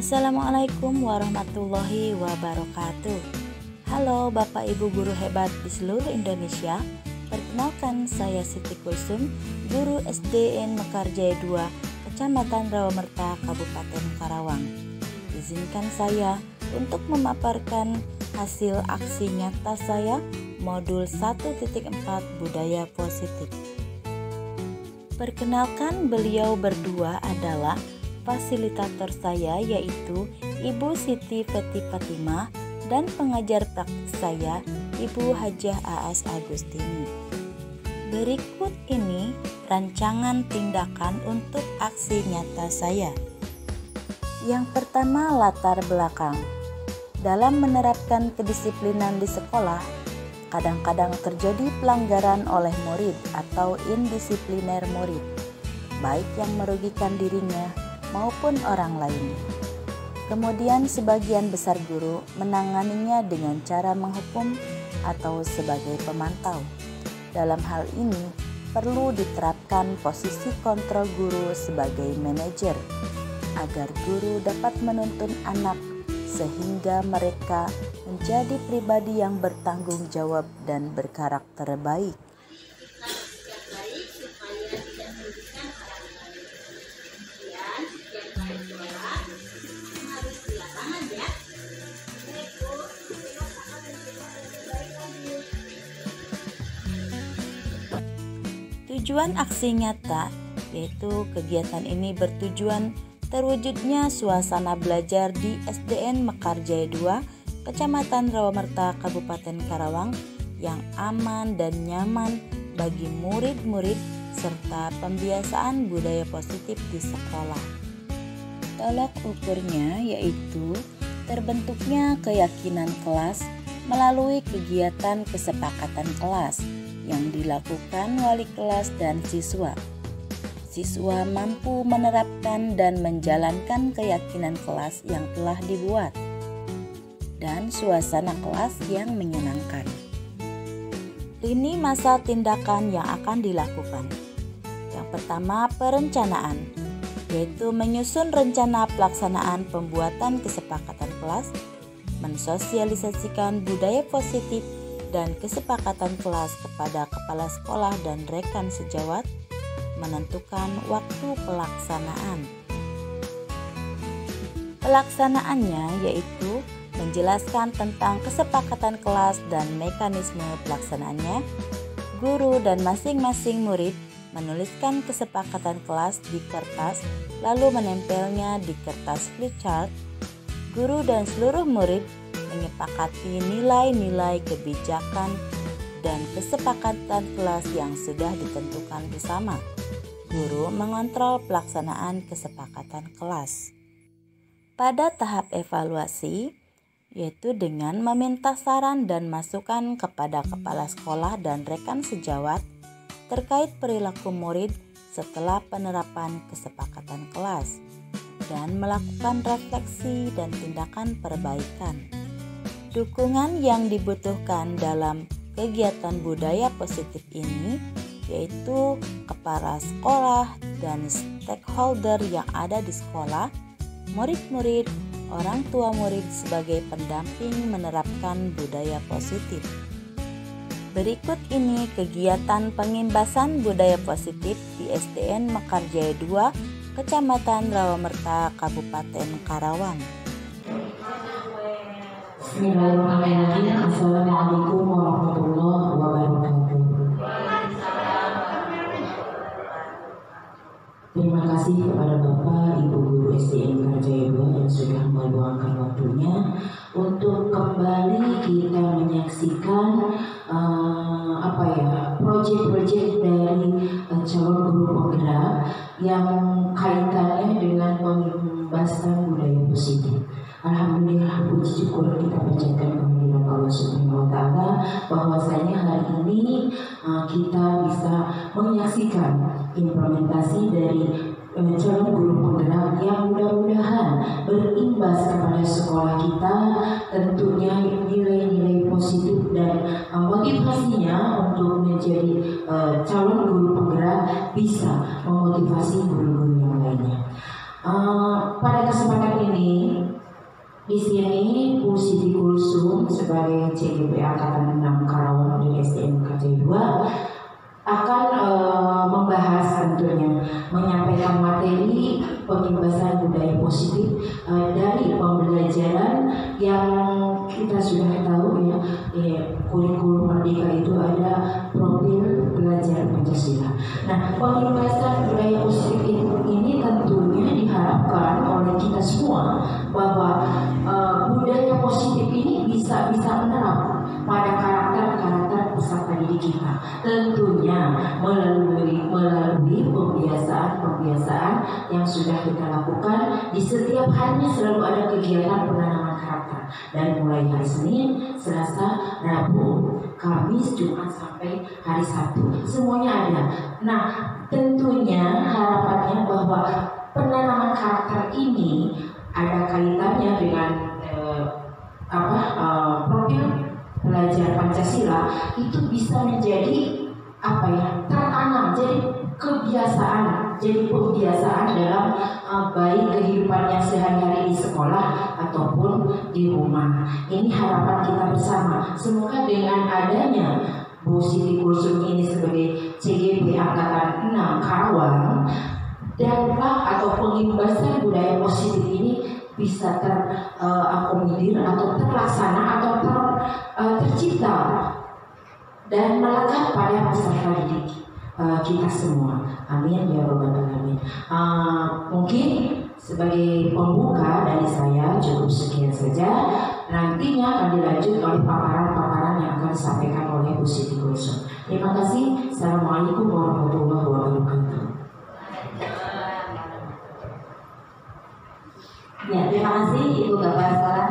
Assalamualaikum warahmatullahi wabarakatuh. Halo Bapak Ibu guru hebat di seluruh Indonesia. Perkenalkan, saya Siti Kulsum, guru SDN Mekarjaya 2, Kecamatan Rawamerta, Kabupaten Karawang. Izinkan saya untuk memaparkan hasil aksi nyata saya modul 1.4 Budaya Positif. Perkenalkan, beliau berdua adalah fasilitator saya, yaitu Ibu Siti Feti Fatimah, dan pengajar praktik saya Ibu Hajah AS Agustini. Berikut ini rancangan tindakan untuk aksi nyata saya. Yang pertama, latar belakang. Dalam menerapkan kedisiplinan di sekolah, kadang-kadang terjadi pelanggaran oleh murid atau indisipliner murid, baik yang merugikan dirinya maupun orang lain. Kemudian sebagian besar guru menanganinya dengan cara menghukum atau sebagai pemantau. Dalam hal ini perlu diterapkan posisi kontrol guru sebagai manajer agar guru dapat menuntun anak sehingga mereka menjadi pribadi yang bertanggung jawab dan berkarakter baik. Tujuan aksi nyata, yaitu kegiatan ini bertujuan terwujudnya suasana belajar di SDN Mekarjaya 2, Kecamatan Rawamerta, Kabupaten Karawang yang aman dan nyaman bagi murid-murid serta pembiasaan budaya positif di sekolah. Tolak ukurnya yaitu terbentuknya keyakinan kelas melalui kegiatan kesepakatan kelas yang dilakukan wali kelas dan siswa. Siswa mampu menerapkan dan menjalankan keyakinan kelas yang telah dibuat, dan suasana kelas yang menyenangkan. Lini masa tindakan yang akan dilakukan. Yang pertama, perencanaan, yaitu menyusun rencana pelaksanaan pembuatan kesepakatan kelas, mensosialisasikan budaya positif dan kesepakatan kelas kepada kepala sekolah dan rekan sejawat, menentukan waktu pelaksanaan. Pelaksanaannya yaitu menjelaskan tentang kesepakatan kelas dan mekanisme pelaksanaannya. Guru dan masing-masing murid menuliskan kesepakatan kelas di kertas lalu menempelnya di kertas flipchart. Guru dan seluruh murid menyepakati nilai-nilai kebijakan dan kesepakatan kelas yang sudah ditentukan bersama. Guru mengontrol pelaksanaan kesepakatan kelas. Pada tahap evaluasi, yaitu dengan meminta saran dan masukan kepada kepala sekolah dan rekan sejawat terkait perilaku murid setelah penerapan kesepakatan kelas, dan melakukan refleksi dan tindakan perbaikan. Dukungan yang dibutuhkan dalam kegiatan budaya positif ini yaitu kepala sekolah dan stakeholder yang ada di sekolah, murid-murid, orang tua murid sebagai pendamping menerapkan budaya positif. Berikut ini kegiatan pengimbasan budaya positif di SDN Mekarjaya 2, Kecamatan Rawamerta, Kabupaten Karawang. Bismillahirrahmanirrahim. Assalamualaikum warahmatullahi wabarakatuh. Terima kasih kepada Bapak Ibu Guru SDN Mekarjaya 2 yang sudah meluangkan waktunya untuk kembali kita menyaksikan proyek-proyek dari calon guru penggerak yang kaitannya dengan pembahasan budaya positif. Alhamdulillah, puji syukur kita panjatkan kehadirat Allah Subhanahu wa Ta'ala bahwasanya hari ini kita bisa menyaksikan implementasi dari calon guru penggerak yang mudah-mudahan berimbas kepada sekolah kita, tentunya nilai-nilai positif dan motivasinya untuk menjadi calon guru penggerak bisa memotivasi guru-guru yang lainnya. Pada kesempatan ini, di sini Bu Siti Kulsum sebagai CGP Angkatan 6 Karawang dari SDN KJ 2 akan membahas tentunya menyampaikan materi pengimbasan budaya positif dari pembelajaran yang kita sudah tahu ya, kurikulum Merdeka itu ada profil belajar Pancasila. Nah, pengimbasan budaya positif ini tentunya diharapkan oleh kita semua bahwa budaya positif ini bisa menerap pada karakter peserta didik kita, tentunya melalui pembiasaan yang sudah kita lakukan di setiap harinya. Selalu ada kegiatan penanaman karakter dari mulai hari Senin, Selasa, Rabu, Kamis, Jumat sampai hari Sabtu, semuanya ada. Nah, tentunya harapannya bahwa penanaman karakter ini ada kaitannya dengan profil belajar Pancasila, itu bisa menjadi tertanam, jadi kebiasaan, jadi pembiasaan dalam baik kehidupannya sehari-hari di sekolah ataupun di rumah. Ini harapan kita bersama. Semoga dengan adanya Bu Siti Kulsum ini sebagai CGP Angkatan 6 Karawang, dampak atau pengimbasan budaya positif ini bisa terakomodir atau terlaksana atau tercipta dan melekat pada peserta didik kita semua. Amin ya robbal alamin. Mungkin sebagai pembuka dari saya cukup sekian saja. Nantinya akan dilanjut oleh paparan-paparan yang akan disampaikan oleh Bu Siti Kulsum. Terima kasih. Assalamualaikum warahmatullahi wabarakatuh. Ya, terima kasih Ibu Bapak Sekolah.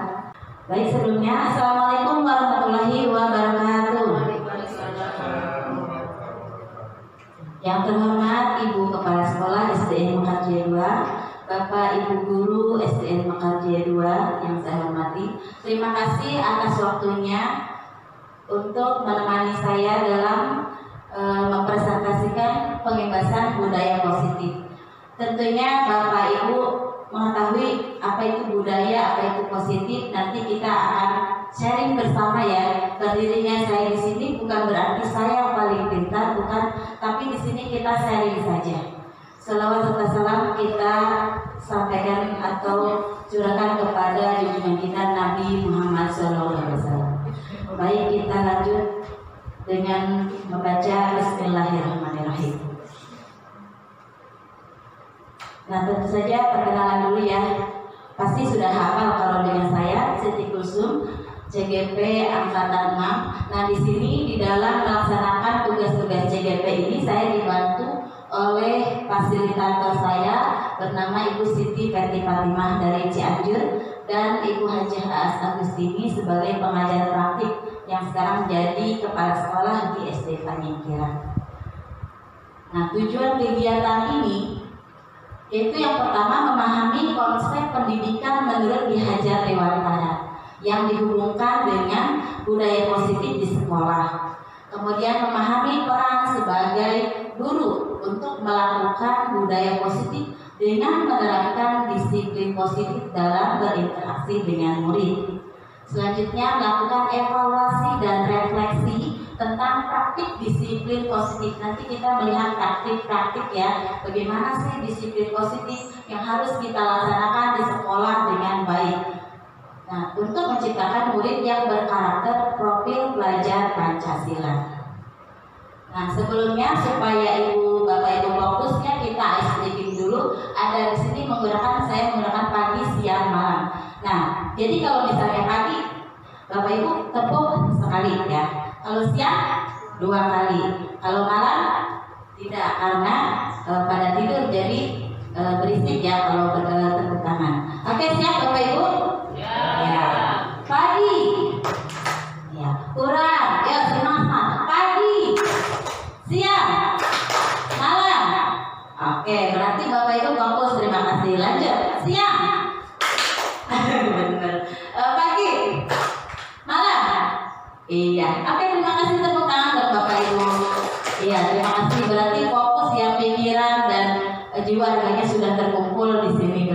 Baik, sebelumnya Assalamualaikum warahmatullahi wabarakatuh. Yang terhormat Ibu Kepala Sekolah SDN Mekarjaya 2, Bapak Ibu Guru SDN Mekarjaya 2 yang saya hormati, terima kasih atas waktunya untuk menemani saya dalam mempresentasikan pengimbasan budaya positif. Tentunya Bapak Ibu mengetahui apa itu budaya, apa itu positif. Nanti kita akan sharing bersama ya. Berdirinya saya di sini bukan berarti saya yang paling pintar, bukan, tapi di sini kita sharing saja. Selawat serta salam kita sampaikan atau curahkan kepada junjungan kita Nabi Muhammad SAW. Baik, kita lanjut dengan membaca Bismillahirrahmanirrahim. Nah, tentu saja perkenalan dulu ya. Pasti sudah hafal kalau dengan saya Siti Kulsum, CGP Angkatan 6. Nah, di sini di dalam melaksanakan tugas-tugas CGP ini saya dibantu oleh fasilitator saya bernama Ibu Siti Fatimah dari Cianjur dan Ibu Hajah Aas Agustini sebagai pengajar praktik yang sekarang jadi kepala sekolah di SD Panyingkiran. Nah, tujuan kegiatan ini yaitu yang pertama memahami konsep pendidikan menurut Ki Hajar Dewantara yang dihubungkan dengan budaya positif di sekolah. Kemudian memahami peran sebagai guru untuk melakukan budaya positif dengan menerapkan disiplin positif dalam berinteraksi dengan murid. Selanjutnya melakukan evaluasi dan refleksi tentang praktik disiplin positif. Nanti kita melihat praktik-praktik ya, bagaimana sih disiplin positif yang harus kita laksanakan di sekolah dengan baik. Nah, untuk menciptakan murid yang berkarakter profil belajar Pancasila. Nah, sebelumnya supaya Ibu Bapak Ibu fokusnya kita sedikit dulu. Ada di sini saya menggunakan pagi, siang, malam. Nah, jadi kalau misalnya pagi Bapak Ibu tepuk sekali ya. Kalau siang 2 kali. Kalau malam tidak, karena pada tidur jadi berisik ya kalau tepuk tangan. Oke, siap Bapak Ibu? Ya. Pagi. Ya. Kurang. Ya, semangat. Pagi. Siang. Malam. Oke, berarti Bapak Ibu fokus. Terima kasih. Lanjut. Siang. Benar. Pagi. Malam. Iya. Oke, terima kasih, tepuk tangan buat Bapak Ibu. Iya, terima kasih. Berarti fokus ya, pikiran dan jiwa raganya sudah terkumpul di sini.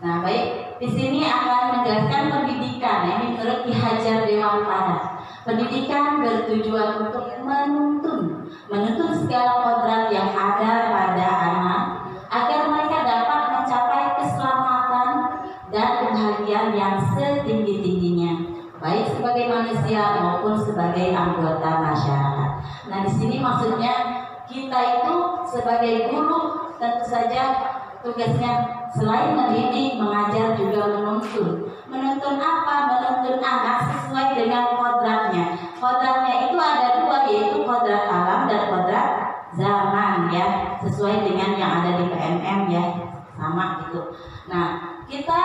Nah, baik, di sini akan menjelaskan pendidikan. Ini menurut Ki Hajar Dewantara. Pendidikan bertujuan untuk menuntun segala kodrat yang ada pada anak agar mereka dapat mencapai keselamatan dan kebahagiaan yang setinggi-tingginya, baik sebagai manusia maupun sebagai anggota masyarakat. Nah, di sini maksudnya kita itu sebagai guru tentu saja tugasnya selain mendidik, mengajar juga menuntun. Menuntun apa? Menuntun anak sesuai dengan kodratnya. Kodratnya itu ada dua, yaitu kodrat alam dan kodrat zaman ya, sesuai dengan yang ada di PMM ya, sama gitu. Nah, kita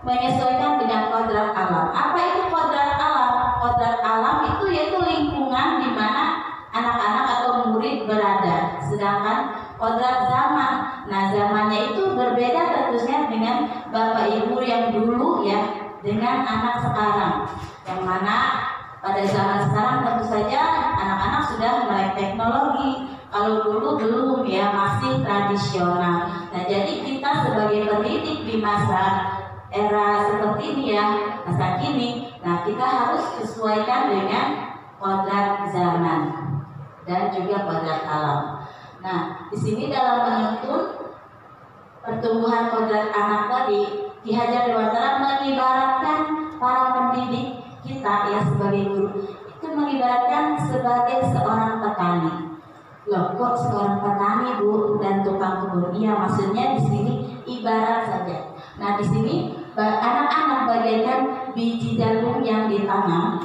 menyesuaikan dengan kodrat alam. Apa itu kodrat alam? Kodrat alam itu yaitu lingkungan di mana anak-anak atau murid berada. Sedangkan kodrat zaman, nah zamannya itu berbeda tentunya dengan Bapak Ibu yang dulu ya, dengan anak sekarang. Yang mana pada zaman sekarang tentu saja anak-anak sudah melek teknologi. Kalau dulu belum ya, masih tradisional. Nah, jadi kita sebagai pendidik di masa era seperti ini ya, masa kini, nah kita harus sesuaikan dengan kodrat zaman dan juga kodrat alam. Nah, di sini dalam menuntun pertumbuhan kodrat anak tadi, Ki Hajar Dewantara mengibaratkan para pendidik kita ya sebagai guru itu mengibaratkan sebagai seorang petani. Loh, kok seorang petani Bu dan tukang kebun? Iya, maksudnya di sini ibarat saja. Nah, di sini anak-anak bagaikan biji jagung yang ditanam.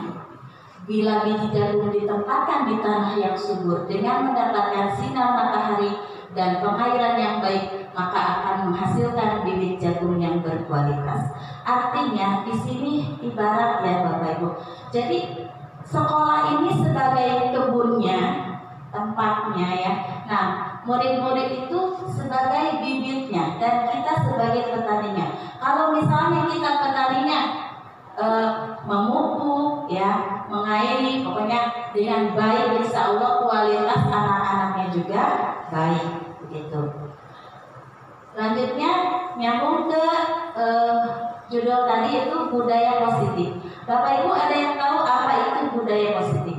Bila biji jagung ditempatkan di tanah yang subur dengan mendapatkan sinar matahari dan pengairan yang baik, maka akan menghasilkan bibit jagung yang berkualitas. Artinya di sini ibarat ya Bapak Ibu. Jadi sekolah ini sebagai kebunnya, tempatnya ya. Nah, murid-murid itu sebagai bibitnya dan kita sebagai petaninya. Kalau misalnya kita petaninya memupuk ya, mengairi, pokoknya dengan baik, insya Allah kualitas anak-anaknya juga baik begitu. Selanjutnya nyambung ke judul tadi itu budaya positif. Bapak Ibu ada yang tahu apa itu budaya positif?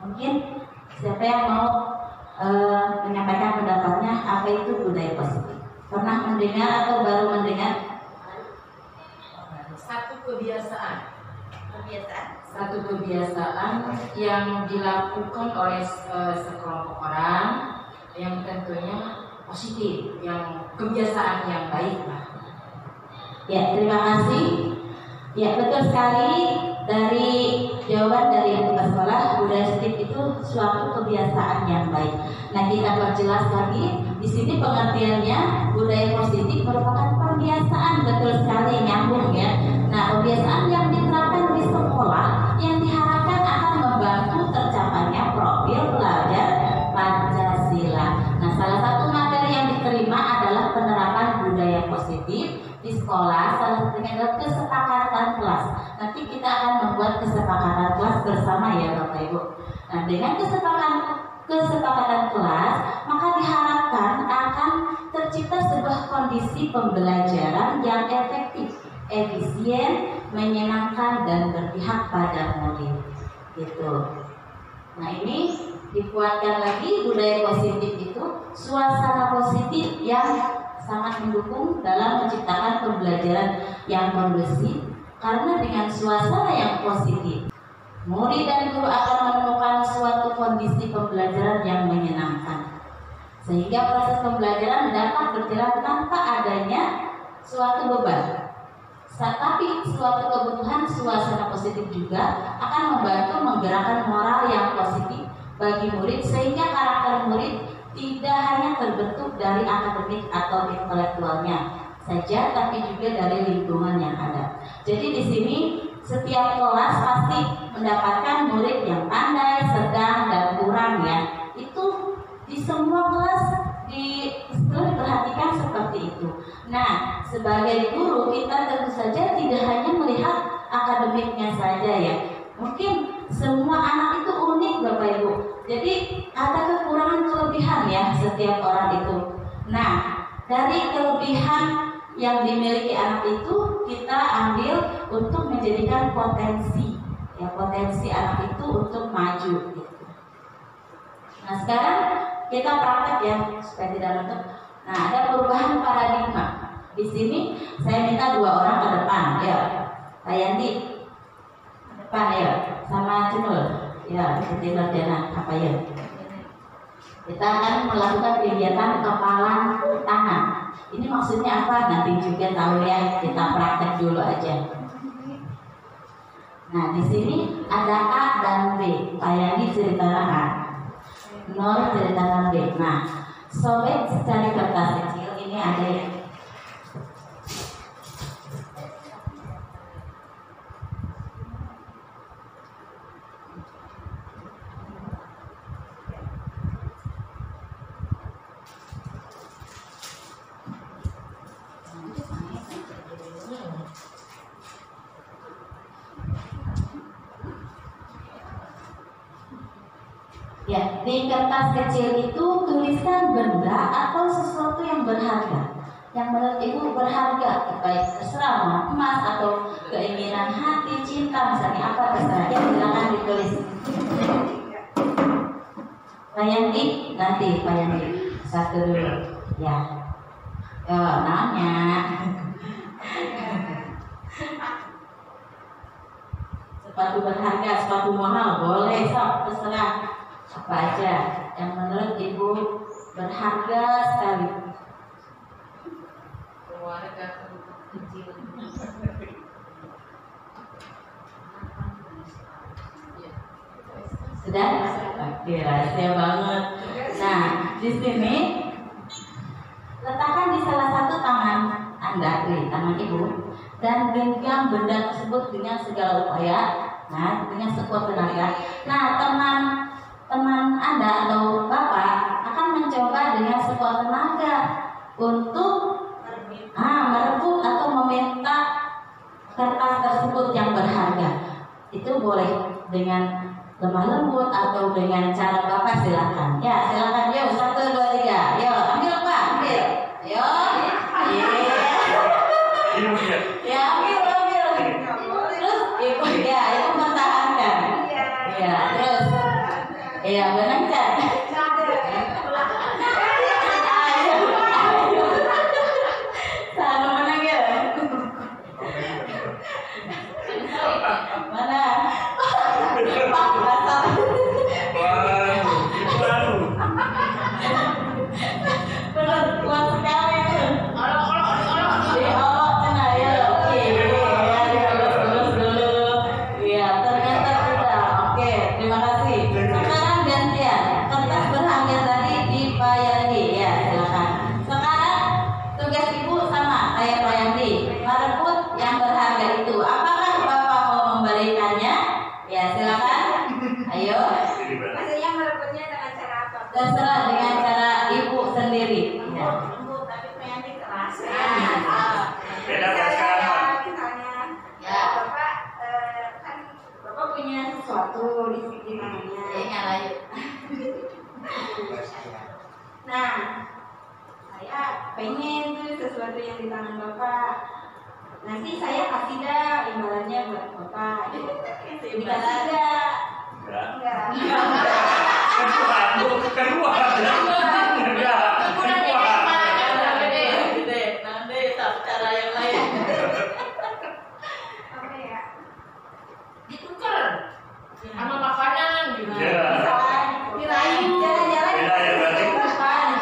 Mungkin siapa yang mau menyampaikan pendapatnya apa itu budaya positif? Pernah mendengar atau baru mendengar? Satu kebiasaan yang dilakukan oleh sekelompok orang yang tentunya positif, yang kebiasaan yang baik lah. Ya, terima kasih. Ya, betul sekali dari jawaban dari tugas sekolah, budaya positif itu suatu kebiasaan yang baik. Nah, kita perjelas lagi di sini pengertiannya budaya positif merupakan pembiasaan, betul sekali nyambung ya. Nah, kebiasaan yang diterapkan di sekolah yang diharapkan akan membantu tercapainya profil pelajar Pancasila. Nah, salah satu materi yang diterima adalah penerapan budaya positif di sekolah. Salah satunya adalah kesepakatan kelas. Nanti kita akan membuat kesepakatan kelas bersama ya Bapak Ibu. Nah, dengan kesepakatan kelas, maka diharapkan akan tercipta sebuah kondisi pembelajaran yang efektif, efisien, menyenangkan dan berpihak pada murid. Gitu. Nah, ini dikuatkan lagi budaya positif itu suasana positif yang sangat mendukung dalam menciptakan pembelajaran yang kondusif, karena dengan suasana yang positif murid dan guru akan menemukan suatu kondisi pembelajaran yang menyenangkan, sehingga proses pembelajaran dapat berjalan tanpa adanya suatu beban. Tapi suatu kebutuhan suasana positif juga akan membantu menggerakkan moral yang positif bagi murid, sehingga karakter murid tidak hanya terbentuk dari akademik atau intelektualnya saja, tapi juga dari lingkungan yang ada. Jadi di sini setiap kelas pasti mendapatkan murid yang pandai, sedang, dan kurang ya. Itu di semua kelas diperhatikan seperti itu. Nah, sebagai guru kita tentu saja tidak hanya melihat akademiknya saja ya. Mungkin semua anak itu unik Bapak Ibu. Jadi ada kekurangan kelebihan ya setiap orang itu. Nah, dari kelebihan yang dimiliki anak itu kita ambil untuk menjadikan potensi, ya potensi anak itu untuk maju gitu. Nah sekarang kita praktek ya supaya tidak nutup. Nah ada perubahan paradigma. Di sini saya minta 2 orang ke depan, ya. Pak Yandi depan ya, sama Cenul, ya seperti sarjana apa ya. Kita akan melakukan kegiatan kepalan tangan. Ini maksudnya apa? Nanti juga tahu ya. Kita praktek dulu aja. Nah di sini ada A dan B. Pak Yandi ceritakan A, Nur ceritakan B. Nah sobek cari kertas kecil. Ini ada ya. Ya, di kertas kecil itu tuliskan benda atau sesuatu yang berharga, yang menurut ibu berharga, baik terserah mau emas atau keinginan hati, cinta misalnya apa terserah. Ya silakan ditulis. Pak Yanti, nanti Pak Yanti satu dulu, ya. Nanya. Sepatu berharga, sepatu mahal, boleh sok terserah. Apa aja yang menurut ibu berharga sekali. Keluarga kecil. Sudah? Oke, rahasia banget. Nah, di sini letakkan di salah satu tangan Anda, di tangan ibu, dan genggam benda tersebut dengan segala upaya. Nah, dengan sekuat tenaga. Nah, teman Anda atau Bapak akan mencoba dengan sekuat tenaga untuk merebut atau meminta kertas tersebut yang berharga. Itu boleh dengan lemah lembut atau dengan cara Bapak silakan. Ya, silakan. Yuk, 1, 2, 3. Yuk, ambil Pak, ambil. Yuk. Ya, ambil. Terus ibu mempertahankan. Ya, terus. Iya, benar kan? Ayo. Sama menang ya. Mana? Benar kuat sekali tuh. Terserah dengan cara ibu sendiri. Ya. Tapi pengen keras. Beda sekarang. Misalnya, Ya. Bapak kan Bapak punya sesuatu di tangannya. Ingat lagi. Nah, saya pengen tuh sesuatu yang di tangan Bapak. Nanti saya kasih dah imbalannya buat Bapak. Dikasih dah. Enggak. Kedua. Nanti cara yang lain. Apa ya? Ditukar sama makanan gitu. Ya. Dirayu. Jalan-jalan. Beda ya berarti.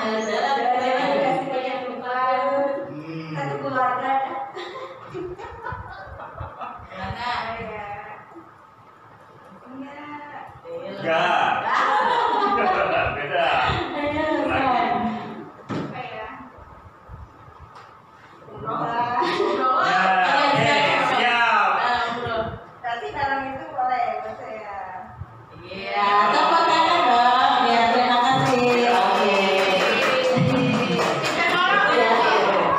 Jalan-jalan dikasih banyak tukar. Satu keluarga. Mana? Enggak. Beda. Berarti barang itu boleh buat saya. Iya, tepuk tangan dong. Ya, terima kasih. Oke.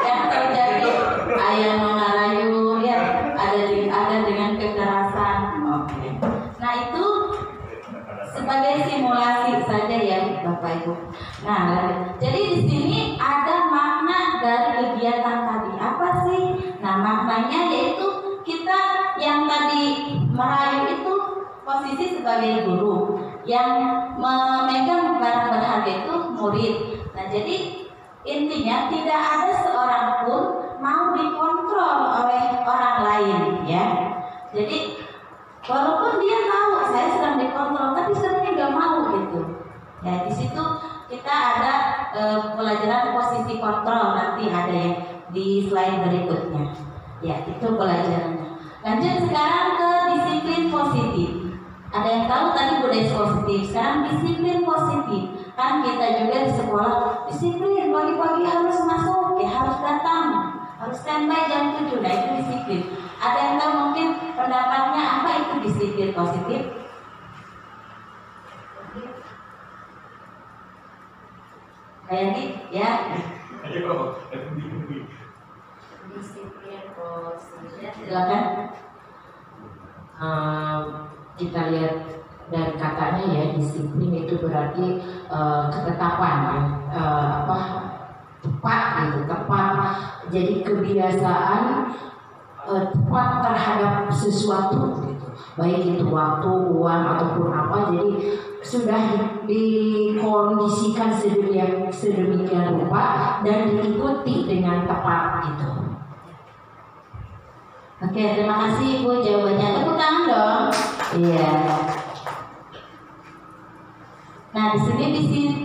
Yang terjadi ayam mengarayu ya ada dengan kekerasan. Oke. Nah itu sebagai simulasi saja ya Bapak Ibu. Nah, jadi di sini ada makna dari kegiatan tadi. Apa Nah, maknanya yaitu kita yang tadi merayu itu posisi sebagai guru, yang memegang barang berharga itu murid. Nah, jadi intinya tidak ada seorang pun mau dikontrol oleh orang lain, ya. Jadi walaupun dia tahu saya sedang dikontrol, tapi sebenarnya nggak mau gitu. Ya, di situ kita ada pelajaran posisi kontrol, nanti ada ya di slide berikutnya. Ya, itu pelajarannya. Lanjut sekarang ke disiplin positif. Ada yang tahu tadi budaya positif, sekarang disiplin positif. Kan kita juga di sekolah disiplin, pagi-pagi harus masuk, ya harus datang, harus standby jam 7. Nah, itu disiplin. Ada yang tahu mungkin pendapatnya apa itu disiplin positif? Kayak ya. Ayo, Disiplin positif. Silakan. Kita lihat dari katanya ya, disiplin itu berarti ketetapan, tepat gitu, tepat. Jadi kebiasaan tepat terhadap sesuatu gitu, baik itu waktu, uang ataupun apa. Jadi sudah dikondisikan sedemikian rupa dan diikuti dengan tepat gitu. Oke, terima kasih Ibu jawabannya. Tepuk tangan dong. Iya. Nah, di sini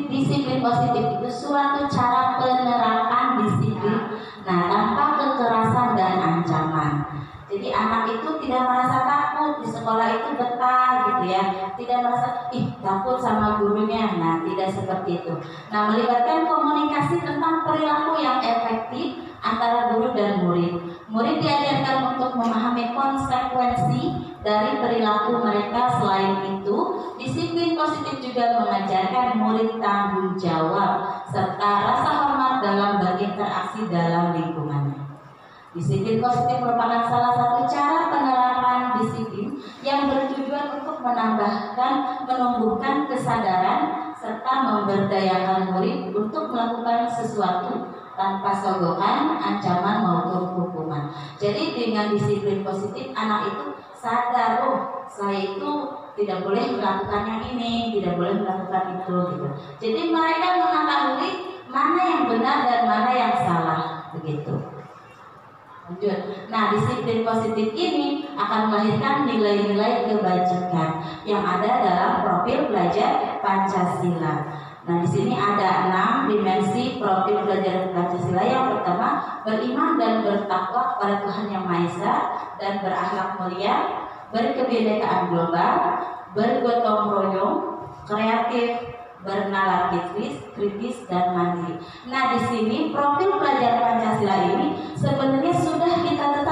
disiplin positif itu suatu cara penerapan disiplin, nah tanpa kekerasan dan ancaman. Jadi anak itu tidak merasa takut di sekolah itu betah gitu ya, tidak merasa takut sama gurunya. Nah, tidak seperti itu. Nah, melibatkan komunikasi tentang perilaku yang efektif antara guru dan murid. Murid diajarkan untuk memahami konsekuensi dari perilaku mereka. Selain itu, disiplin positif juga mengajarkan murid tanggung jawab serta rasa hormat dalam berinteraksi dalam lingkungannya. Disiplin positif merupakan salah satu cara penerapan disiplin yang bertujuan untuk menumbuhkan kesadaran serta memberdayakan murid untuk melakukan sesuatu tanpa sogokan, ancaman maupun hukuman. Jadi dengan disiplin positif anak itu sadar, saya itu tidak boleh melakukan yang ini, tidak boleh melakukan itu gitu. Jadi mereka mengetahui mana yang benar dan mana yang salah begitu. Lanjut. Nah, disiplin positif ini akan melahirkan nilai-nilai kebajikan yang ada dalam profil belajar Pancasila. Nah, di sini ada 6 dimensi profil belajar Pancasila. Yang pertama, beriman dan bertakwa kepada Tuhan Yang Maha Esa dan berakhlak mulia, berkebinekaan global, bergotong royong, kreatif, bernalar kritis dan mandiri. Nah, di sini profil pelajar Pancasila ini sebenarnya sudah kita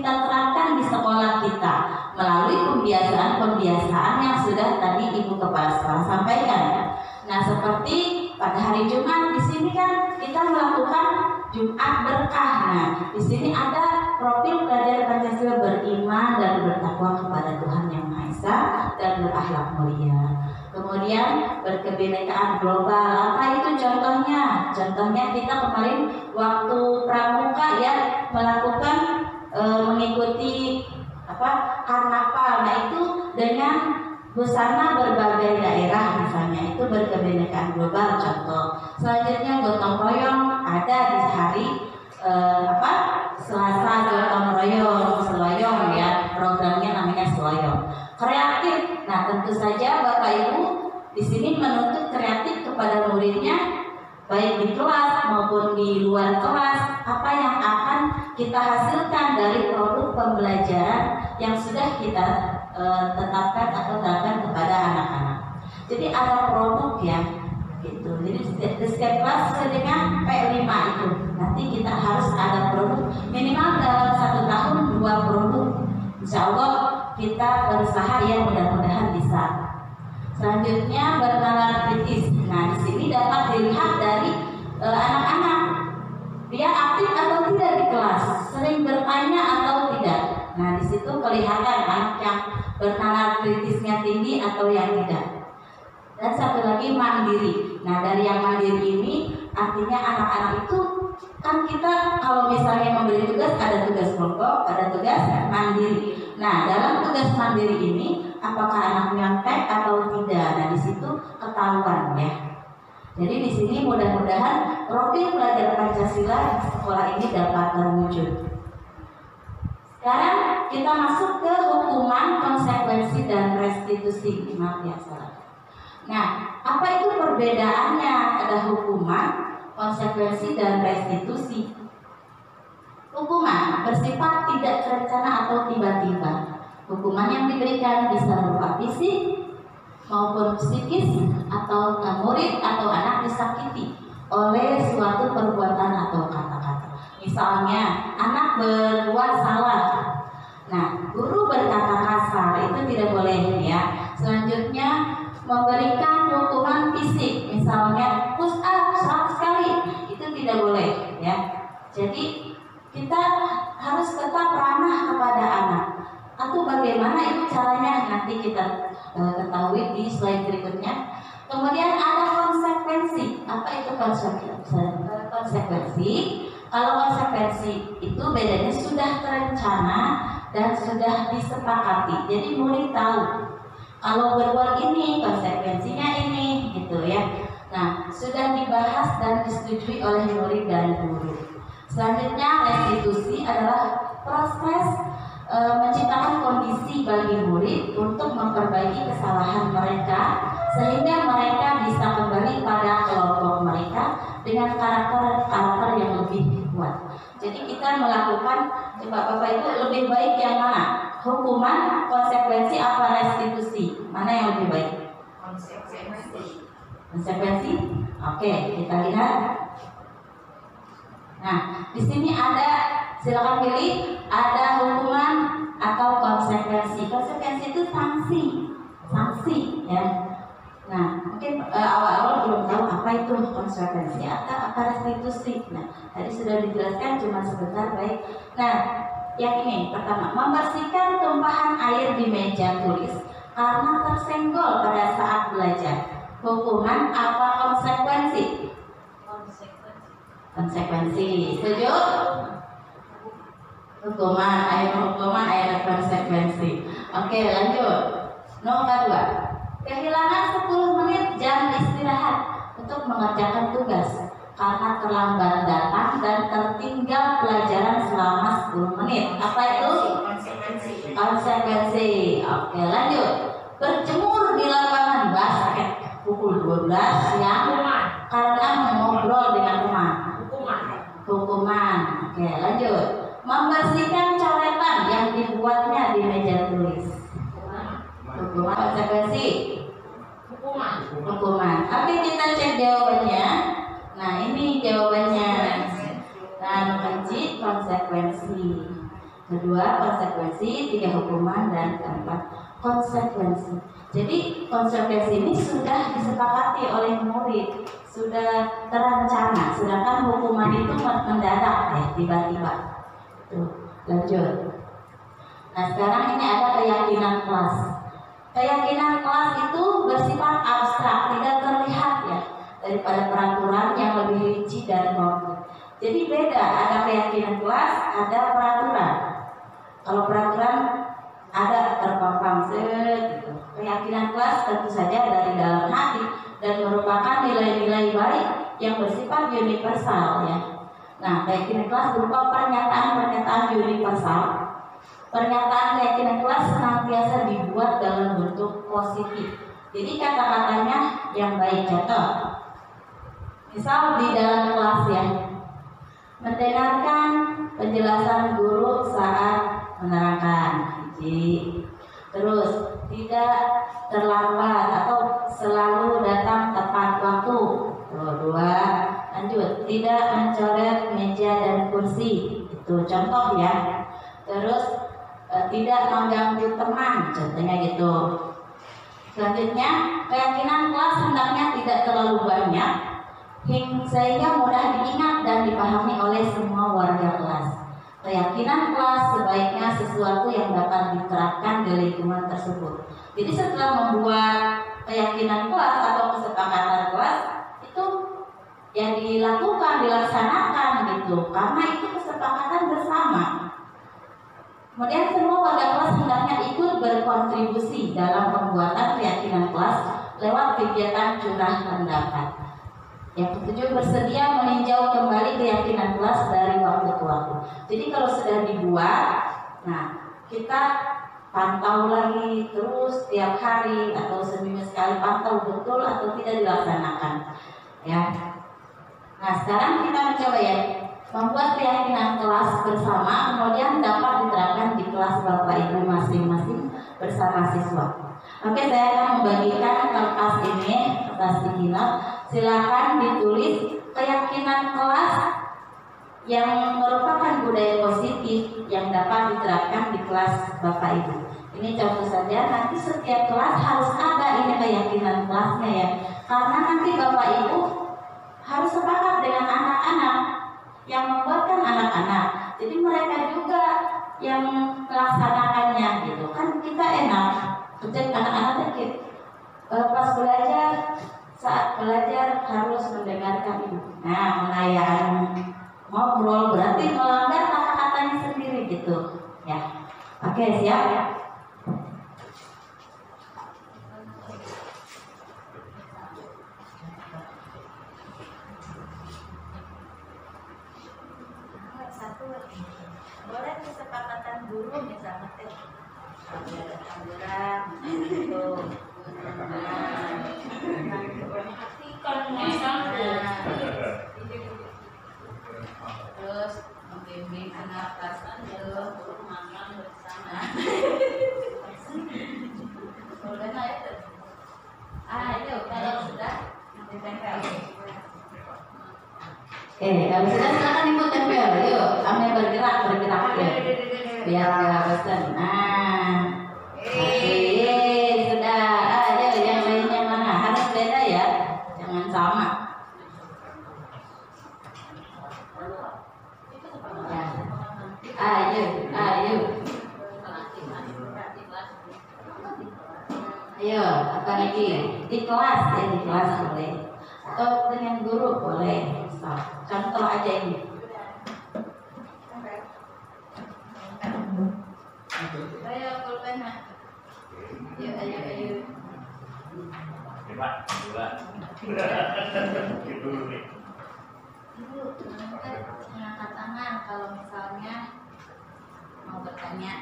terapkan di sekolah kita melalui pembiasaan yang sudah tadi Ibu Kepala Sekolah sampaikan ya. Nah, seperti pada hari Jumat di sini kan kita melakukan Jumat berkah. Nah, di sini ada profil pelajar Pancasila beriman dan bertakwa kepada Tuhan Yang Maha Esa dan berakhlak mulia. Kemudian berkebinekaan global. Apa itu contohnya? Contohnya kita kemarin waktu pramuka ya melakukan mengikuti karnaval. Nah, itu dengan busana berbagai daerah misalnya, itu berkebinekaan global contoh. Selanjutnya gotong royong ada di hari Selasa gotong royong, seloyong ya, programnya namanya seloyong. Kreatif, nah tentu saja Bapak Ibu di sini menuntut kreatif kepada muridnya, baik di kelas maupun di luar kelas, apa yang akan kita hasilkan dari produk pembelajaran yang sudah kita tetapkan atau terapkan kepada anak-anak. Jadi ada produk ya, gitu. Jadi di setiap kelas sesuai dengan P5 itu, nanti kita harus ada produk minimal dalam 1 tahun 2 produk. Insya Allah kita berusaha ya, mudah-mudahan bisa. Selanjutnya bernalar kritis. Nah, di sini dapat dilihat dari anak-anak, dia aktif atau tidak di kelas, sering bertanya atau tidak. Nah, di situ kelihatan anak yang bernalar kritisnya tinggi atau yang tidak. Dan satu lagi mandiri. Nah, dari yang mandiri ini artinya anak-anak itu kan kita kalau misalnya memberi tugas, ada tugas kelompok, ada tugas mandiri. Nah, dalam tugas mandiri ini apakah anak nyontek atau tidak? Nah, di situ ketahuan ya. Jadi di sini mudah-mudahan profil pelajar Pancasila di sekolah ini dapat terwujud. Sekarang kita masuk ke hukuman, konsekuensi dan restitusi. Maaf ya, salah. Nah, apa itu perbedaannya? Ada hukuman, konsekuensi dan restitusi. Hukuman bersifat tidak terencana atau tiba-tiba. Hukuman yang diberikan bisa berupa fisik maupun psikis, atau murid atau anak disakiti oleh suatu perbuatan atau kata-kata. Misalnya anak berbuat salah, nah guru berkata kasar, itu tidak boleh ya. Selanjutnya memberikan hukuman fisik, misalnya push up 100 kali, itu tidak boleh ya. Jadi kita harus tetap ramah kepada anak. Atau bagaimana itu caranya, nanti kita ketahui di slide berikutnya. Kemudian ada konsekuensi. Apa itu konsekuensi? Kalau konsekuensi itu bedanya sudah terencana dan sudah disepakati. Jadi murid tahu kalau berbuat ini konsekuensinya ini, gitu ya. Nah, sudah dibahas dan disetujui oleh murid dan guru. Selanjutnya restitusi adalah proses menciptakan kondisi bagi murid untuk memperbaiki kesalahan mereka sehingga mereka bisa kembali pada kelompok mereka dengan karakter yang lebih kuat. Jadi kita melakukan, coba Bapak Ibu, lebih baik yang mana? Hukuman, konsekuensi, apa restitusi? Mana yang lebih baik? Konsekuensi. Oke, kita lihat. Nah, di sini ada, silakan pilih, ada hukuman atau konsekuensi. Konsekuensi itu sanksi ya. Nah, mungkin awal-awal belum tahu apa itu konsekuensi atau apa restitusi. Nah, tadi sudah dijelaskan cuma sebentar, baik. Nah, yang ini pertama, membersihkan tumpahan air di meja tulis karena tersenggol pada saat belajar. Hukuman apa konsekuensi? Konsekuensi. Setuju? Hukuman ayat konsekuensi. Oke, lanjut. Nomor 2. Kehilangan 10 menit jam istirahat untuk mengerjakan tugas karena terlambat datang dan tertinggal pelajaran selama 10 menit. Apa itu? Konsekuensi. Oke, lanjut. Berjemur di lapangan basket pukul 12 siang karena mengobrol dengan teman. Hukuman. Oke, lanjut. Membersihkan coretan yang dibuatnya di meja tulis. Hukuman. Konsekuensi. Hukuman. Oke, kita cek jawabannya. Nah, ini jawabannya. Nah, mengunci konsekuensi. Kedua konsekuensi, 3 hukuman, dan keempat konsekuensi. Jadi konsekuensi ini sudah disepakati oleh murid, sudah terencana. Sedangkan hukuman itu mendadak ya, tiba-tiba. Tuh, lanjut. Nah, sekarang ini ada keyakinan kelas. Keyakinan kelas itu bersifat abstrak, tidak terlihat ya, daripada peraturan yang lebih rinci dan konkret. Jadi beda, ada keyakinan kelas, ada peraturan. Kalau peraturan ada terpampang gitu. Keyakinan kelas tentu saja dari dalam hati dan merupakan nilai-nilai baik yang bersifat universal ya. Nah, keyakinan kelas berupa pernyataan-pernyataan universal. Pernyataan keyakinan kelas senantiasa dibuat dalam bentuk positif. Jadi kata-katanya yang baik. Contoh, misal di dalam kelas ya, mendengarkan penjelasan guru saat menerangkan. Terus tidak terlambat atau selalu datang tepat waktu. 2. Lanjut, tidak mencoret meja dan kursi. Itu contoh ya. Terus tidak mengganggu teman, contohnya gitu. Selanjutnya, keyakinan kelas hendaknya tidak terlalu banyak sehingga mudah diingat dan dipahami oleh semua warga kelas. Keyakinan kelas sebaiknya sesuatu yang dapat diterapkan di lingkungan tersebut. Jadi setelah membuat keyakinan kelas atau kesepakatan kelas, itu yang dilakukan, dilaksanakan gitu itu, karena itu kesepakatan bersama. Kemudian semua warga kelas hendaknya ikut berkontribusi dalam pembuatan keyakinan kelas lewat kegiatan curah pendapat. Yang ketujuh, bersedia meninjau kembali keyakinan kelas dari waktu ke waktu. Jadi kalau sudah dibuat, nah kita pantau lagi terus tiap hari atau seminggu sekali, pantau betul atau tidak dilaksanakan. Ya. Nah sekarang kita mencoba ya membuat keyakinan kelas bersama, kemudian dapat diterapkan di kelas Bapak Ibu masing-masing bersama siswa. Oke, saya akan membagikan kertas ini, kertas digital. Silakan ditulis keyakinan kelas yang merupakan budaya positif yang dapat diterapkan di kelas Bapak Ibu. Ini contoh saja, nanti setiap kelas harus ada ini keyakinan kelasnya ya. Karena nanti Bapak Ibu harus sepakat dengan anak-anak, yang membuatkan anak-anak. Jadi mereka juga yang melaksanakannya gitu. Kan kita enak, jadi anak-anak pas belajar, saat belajar harus mendengarkan ibu. Nah, melayani ngobrol berarti melanggar kata-katanya sendiri gitu. Ya, oke siap ya. Boleh kesepakatan guru misalnya anggaran itu Perhatikan misalnya. terus membimbing anak kelas itu makan bersama. Boleh nggak itu? Ayo kalau sudah ditempel. Kalau sudah silakan ibu tempel. Yuk, ambil bergerak ya. Biar nggak bosan. Nah, sudah. Ayo yang lainnya mana? Harus beda ya, jangan sama. Ya. Ayo. Ayo, apa lagi? Di kelas ya, di kelas boleh. Atau dengan guru boleh. Contoh aja ini. Ayo pulpen. Ayo. Coba. Gitu nih. Ibu, mengangkat tangan kalau misalnya mau bertanya.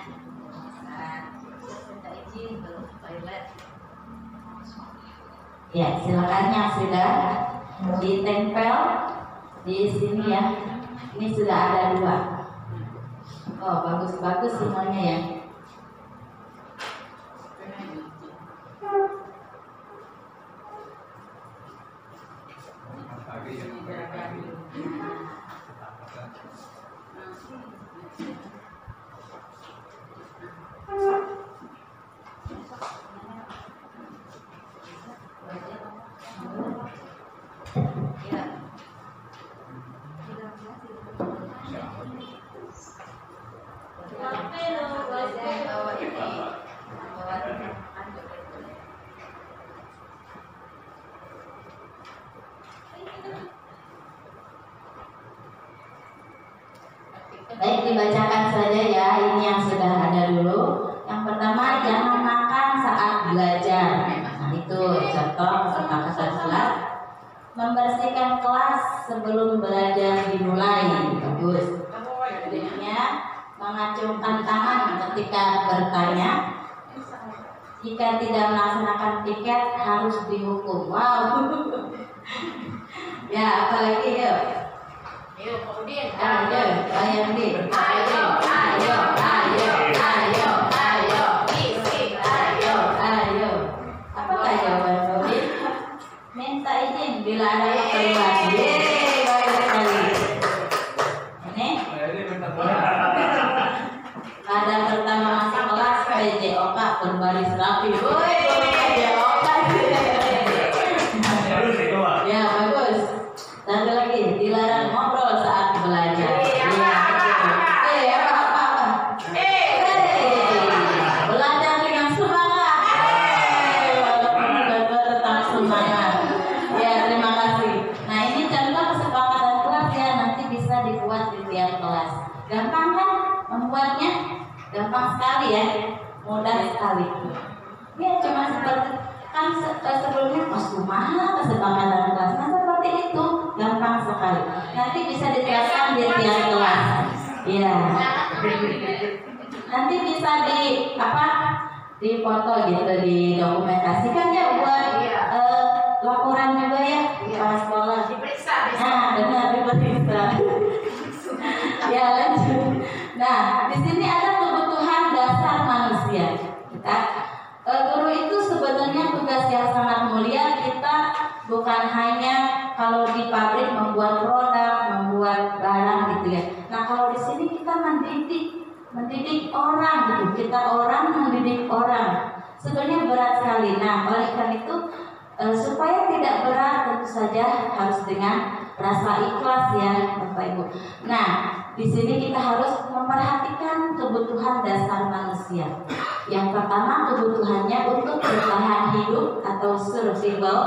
Nah, minta izin ke toilet. Ya, silakan yang sudah ditempel di sini ya. Ini sudah ada 2. Oh, bagus semuanya ya. Baik, dibacakan saja ya. Ini yang sudah ada dulu. Yang pertama, jangan makan saat belajar. Nah, itu contoh kesepakatan kelas. Membersihkan kelas sebelum belajar dimulai. Bagus. Berikutnya, mengacungkan tangan ketika bertanya. Jika tidak melaksanakan piket harus dihukum. Wow. Ya, apalagi yuk. Ayo, kemudian. Ayo. Apakah jawaban Robin? Minta izin bila ada keperluan. Bagus sekali. Ini ada pertama masuk kelas PJOK berbaris rapi. PJOK. Ya bagus. Satu lagi, dilarang ngobrol saat belajar. Belajar dengan semangat. Walaupun tetap semangat. Ya, terima kasih. Nah, ini contoh kesepakatan kelas ya, nanti bisa dibuat ya, mudah sekali. Ya cuma seperti kan sebelumnya kumaha kesepakatan kelas, nah seperti itu gampang sekali. Nanti bisa diterapkan di tiap kelas. Ya. Nanti bisa di foto gitu, didokumentasikan ya buat laporan juga ya kepala sekolah. Diperiksa. Nah, benar diperiksa. Ya lanjut. Nah, di sini ada kebutuhan dasar manusia. Guru itu sebenarnya tugas yang sangat mulia. Kita bukan hanya kalau di pabrik membuat produk, membuat barang gitu ya. Nah, kalau di sini kita mendidik orang gitu. Kita orang mendidik orang. Sebenarnya berat sekali. Nah, oleh karena itu supaya tidak berat tentu saja harus dengan rasa ikhlas ya, Bapak Ibu. Nah, di sini kita harus memperhatikan kebutuhan dasar manusia. Yang pertama kebutuhannya untuk bertahan hidup atau survival.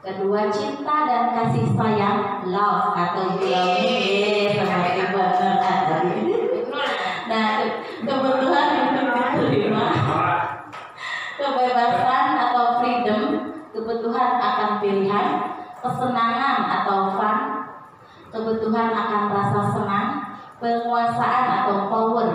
Kedua cinta dan kasih sayang, love atau belonging. Nah, kebutuhan untuk diterima, kebebasan atau freedom, kebutuhan akan pilihan, kesenangan atau fun, kebutuhan akan rasa senang, penguasaan atau power,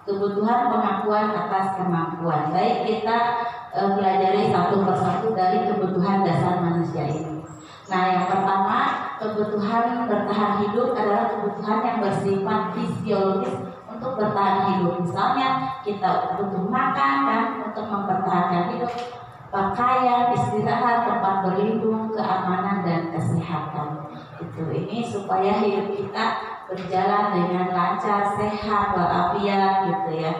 kebutuhan pengakuan atas kemampuan. Baik, kita pelajari satu persatu dari kebutuhan dasar manusia ini. Nah, yang pertama, kebutuhan bertahan hidup adalah kebutuhan yang bersifat fisiologis untuk bertahan hidup. Misalnya kita butuh makan kan, untuk mempertahankan hidup, pakaian, istirahat, tempat berlindung, keamanan dan kesehatan. Ini supaya hidup kita berjalan dengan lancar, sehat, walafiat gitu ya.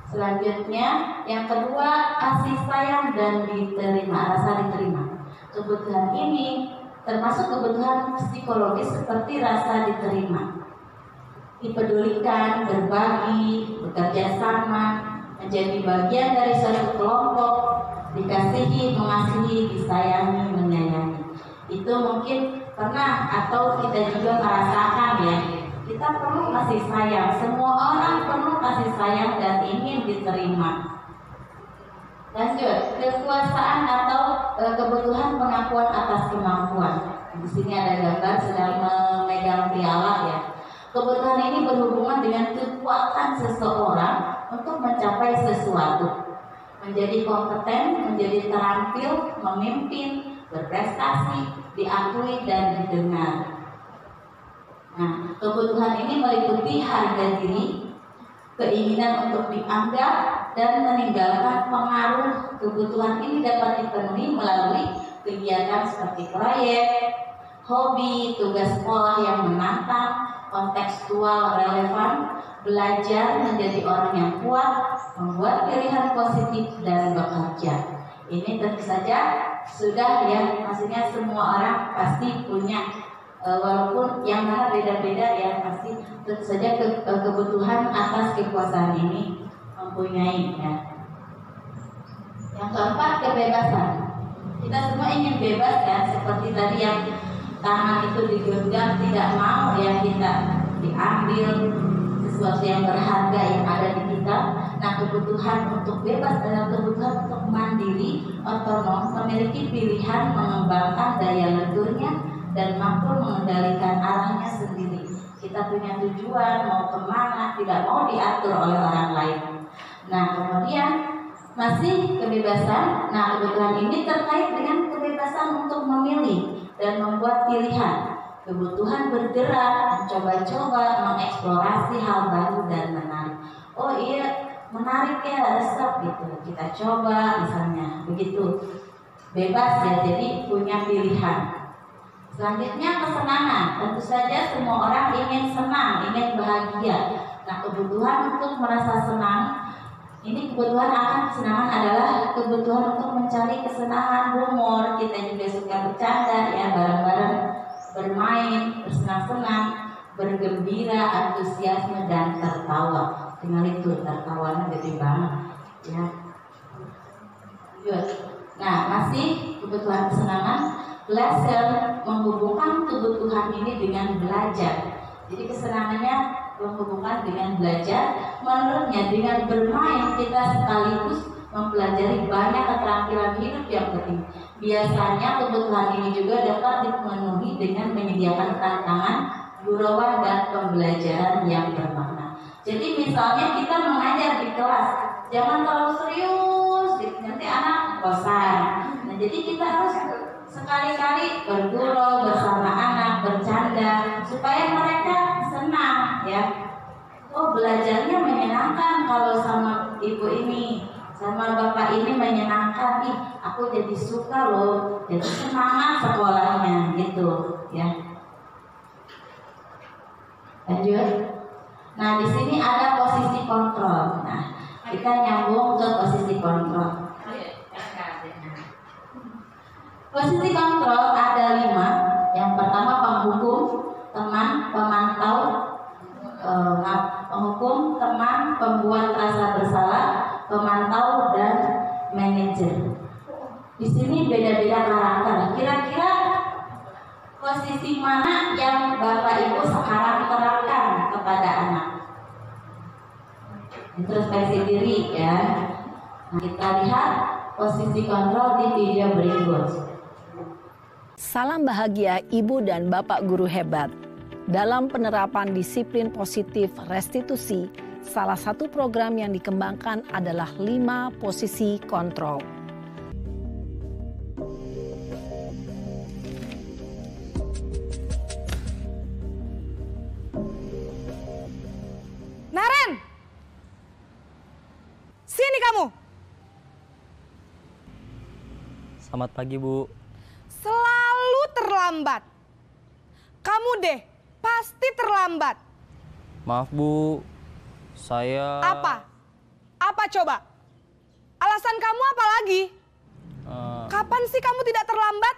Selanjutnya, yang kedua, kasih sayang dan diterima, rasa diterima. Kebutuhan ini termasuk kebutuhan psikologis seperti rasa diterima, dipedulikan, berbagi, bekerja sama, menjadi bagian dari suatu kelompok, dikasihi, mengasihi, disayangi, menyayangi. Itu mungkin pernah atau kita juga merasakan ya. Kita perlu kasih sayang, semua orang perlu kasih sayang dan ingin diterima. Lanjut, kekuasaan atau kebutuhan pengakuan atas kemampuan. Di sini ada gambar sedang memegang piala ya. Kebutuhan ini berhubungan dengan kekuatan seseorang untuk mencapai sesuatu, menjadi kompeten, menjadi terampil, memimpin, berprestasi, diakui dan didengar. Nah, kebutuhan ini meliputi harga diri, keinginan untuk dianggap, dan meninggalkan pengaruh. Kebutuhan ini dapat dipenuhi melalui kegiatan seperti proyek, hobi, tugas sekolah yang menantang, kontekstual relevan, belajar menjadi orang yang kuat, membuat pilihan positif dan bekerja. Ini tentu saja sudah ya, maksudnya semua orang pasti punya, walaupun yang mana beda-beda ya, pasti tentu saja kebutuhan atas kekuasaan ini mempunyai ya. Yang keempat, kebebasan. Kita semua ingin bebas ya, seperti tadi yang tangan itu digenggam, tidak mau ya kita diambil sesuatu yang berharga yang ada di kita. Nah, kebutuhan untuk bebas adalah kebutuhan untuk mandiri, otonom, memiliki pilihan, mengembangkan daya lenturnya, dan mampu mengendalikan arahnya sendiri. Kita punya tujuan, mau kemana, tidak mau diatur oleh orang lain. Nah, kemudian masih kebebasan. Nah, kebutuhan ini terkait dengan kebebasan untuk memilih dan membuat pilihan. Kebutuhan bergerak, mencoba-coba, mengeksplorasi hal baru dan menarik. Oh iya, menarik ya, resep gitu. Kita coba misalnya, begitu. Bebas ya, jadi punya pilihan. Selanjutnya kesenangan. Tentu saja semua orang ingin senang, ingin bahagia. Nah, kebutuhan untuk merasa senang, ini kebutuhan akan kesenangan adalah kebutuhan untuk mencari kesenangan, humor. Kita juga suka bercanda ya, bareng-bareng, bermain, bersenang-senang, bergembira, antusiasme dan tertawa. Tinggal itu tertawanya gede banget ya. Nah, masih kebutuhan kesenangan. Pleasure menghubungkan kebutuhan ini dengan belajar. Jadi kesenangannya menghubungkan dengan belajar. Menurutnya dengan bermain kita sekaligus mempelajari banyak keterampilan hidup yang penting. Biasanya kebutuhan ini juga dapat dipenuhi dengan menyediakan tantangan, gurauan dan pembelajaran yang bermakna. Jadi misalnya kita mengajar di kelas, jangan terlalu serius, nanti anak bosan. Nah, jadi kita harus sekali-kali bergurau bersama anak, bercanda supaya mereka senang ya. Oh, belajarnya menyenangkan kalau sama ibu ini, sama bapak ini menyenangkan nih. Aku jadi suka loh, jadi semangat sekolahnya gitu ya. Lanjut. Nah, di sini ada posisi kontrol. Nah, kita nyambung ke posisi kontrol. Posisi kontrol ada 5. Yang pertama penghukum, teman, pemantau, penghukum, teman, pembuat rasa bersalah, pemantau, dan manajer. Di sini beda-beda karakter. Kira-kira posisi mana yang Bapak Ibu sekarang terapkan kepada anak? Introspeksi diri ya. Nah, kita lihat posisi kontrol di video berikut. Salam bahagia Ibu dan Bapak guru hebat. Dalam penerapan disiplin positif restitusi, salah satu program yang dikembangkan adalah 5 posisi kontrol. Naren! Sini kamu! Selamat pagi, Bu. Selalu terlambat. Kamu deh, pasti terlambat. Maaf, Bu. Saya... Apa? Apa coba? Alasan kamu apa lagi? Kapan sih kamu tidak terlambat?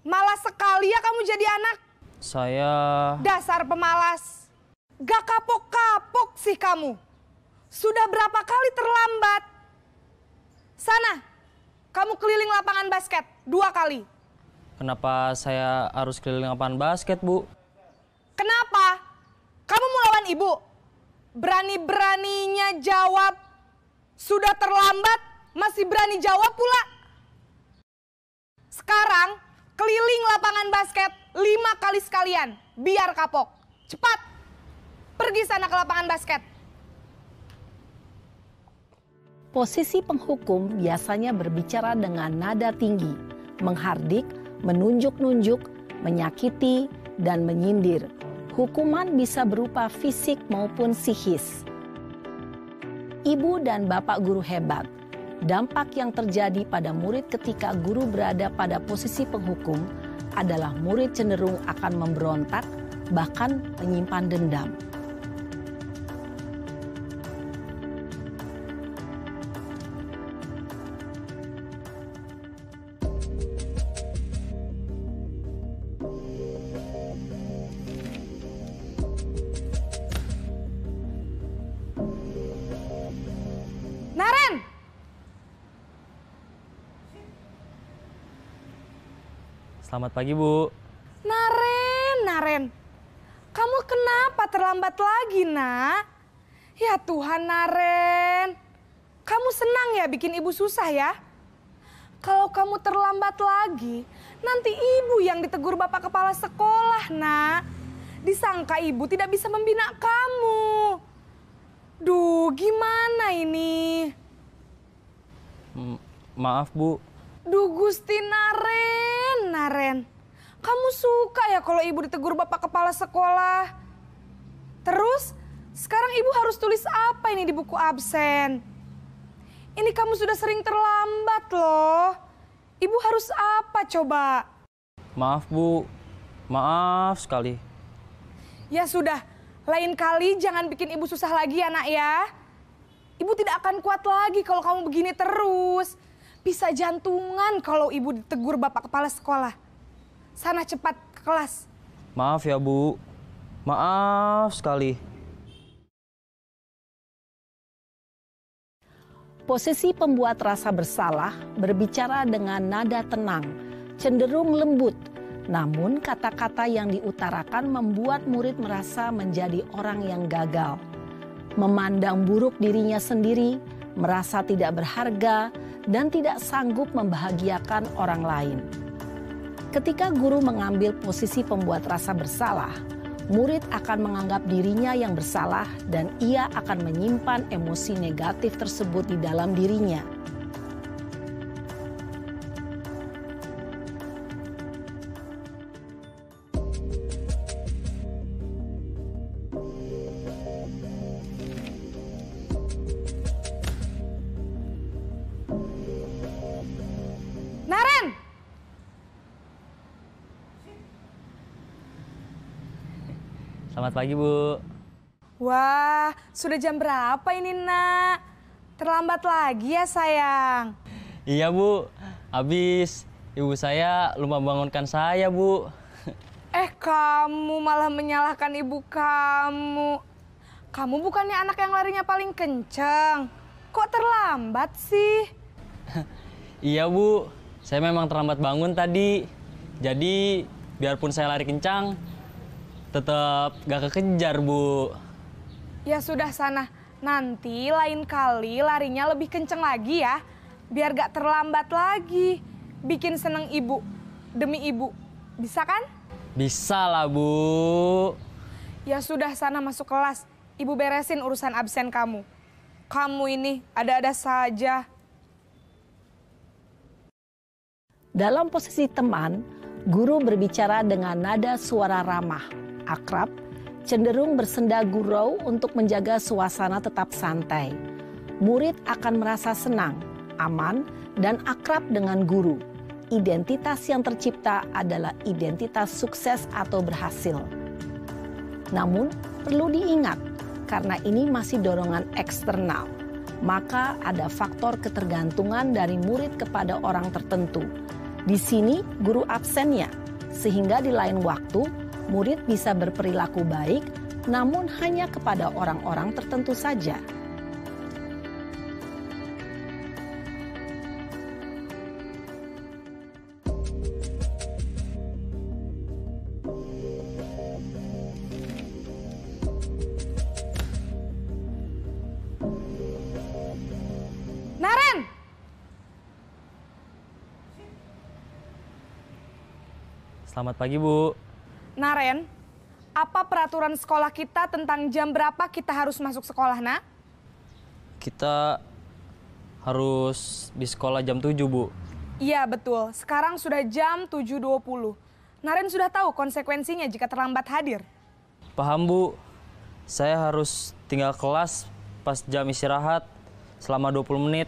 Malas sekali ya kamu jadi anak. Saya... Dasar pemalas. Gak kapok-kapok sih kamu. Sudah berapa kali terlambat? Sana, kamu keliling lapangan basket 2 kali. Kenapa saya harus keliling lapangan basket, Bu? Kenapa? Kamu mau lawan ibu? Berani-beraninya jawab. Sudah terlambat, masih berani jawab pula. Sekarang, keliling lapangan basket 5 kali sekalian. Biar kapok. Cepat. Pergi sana ke lapangan basket. Posisi penghukum biasanya berbicara dengan nada tinggi, menghardik, menunjuk-nunjuk, menyakiti, dan menyindir. Hukuman bisa berupa fisik maupun psikis. Ibu dan Bapak guru hebat, dampak yang terjadi pada murid ketika guru berada pada posisi penghukum adalah murid cenderung akan memberontak, bahkan menyimpan dendam. Naren! Selamat pagi, Bu. Naren. Kamu kenapa terlambat lagi, Nak? Ya Tuhan, Naren. Kamu senang ya bikin ibu susah ya? Kalau kamu terlambat lagi, nanti ibu yang ditegur Bapak Kepala Sekolah, Nak. Disangka ibu tidak bisa membina kamu. Duh, gimana ini? Maaf, Bu. Duh, Gusti Naren. Kamu suka ya kalau ibu ditegur Bapak Kepala Sekolah? Terus, sekarang ibu harus tulis apa ini di buku absen? Ini kamu sudah sering terlambat loh. Ibu harus apa coba? Maaf, Bu. Maaf sekali. Ya sudah, lain kali jangan bikin ibu susah lagi ya, Nak ya. Ibu tidak akan kuat lagi kalau kamu begini terus. Bisa jantungan kalau ibu ditegur Bapak Kepala Sekolah. Sana cepat ke kelas. Maaf ya, Bu. Maaf sekali. Posisi pembuat rasa bersalah berbicara dengan nada tenang, cenderung lembut, Namun kata-kata yang diutarakan membuat murid merasa menjadi orang yang gagal. Memandang buruk dirinya sendiri, merasa tidak berharga, dan tidak sanggup membahagiakan orang lain. Ketika guru mengambil posisi pembuat rasa bersalah, murid akan menganggap dirinya yang bersalah dan ia akan menyimpan emosi negatif tersebut di dalam dirinya. Naren! Selamat pagi, Bu. Wah, sudah jam berapa ini, Nak? Terlambat lagi ya, sayang? Iya, Bu. Habis ibu saya lupa bangunkan saya, Bu. Kamu malah menyalahkan ibu kamu. Kamu bukannya anak yang larinya paling kenceng. Kok terlambat sih? Iya, Bu. Saya memang terlambat bangun tadi. Jadi, biarpun saya lari kencang, tetap gak kekejar, Bu. Ya sudah sana, nanti lain kali larinya lebih kenceng lagi ya. Biar gak terlambat lagi. Bikin seneng ibu, demi ibu. Bisa kan? Bisa lah, Bu. Ya sudah sana masuk kelas. Ibu beresin urusan absen kamu. Kamu ini ada-ada saja. Dalam posisi teman, guru berbicara dengan nada suara ramah, akrab, cenderung bersenda gurau untuk menjaga suasana tetap santai. Murid akan merasa senang, aman, dan akrab dengan guru. Identitas yang tercipta adalah identitas sukses atau berhasil. Namun, perlu diingat, karena ini masih dorongan eksternal, maka ada faktor ketergantungan dari murid kepada orang tertentu. Di sini guru absennya, sehingga di lain waktu murid bisa berperilaku baik, namun hanya kepada orang-orang tertentu saja. Naren! Selamat pagi, Bu. Naren, apa peraturan sekolah kita tentang jam berapa kita harus masuk sekolah, Nak? Kita harus di sekolah jam 7, Bu. Iya, betul. Sekarang sudah jam 7.20. Naren sudah tahu konsekuensinya jika terlambat hadir. Paham, Bu. Saya harus tinggal kelas pas jam istirahat selama 20 menit.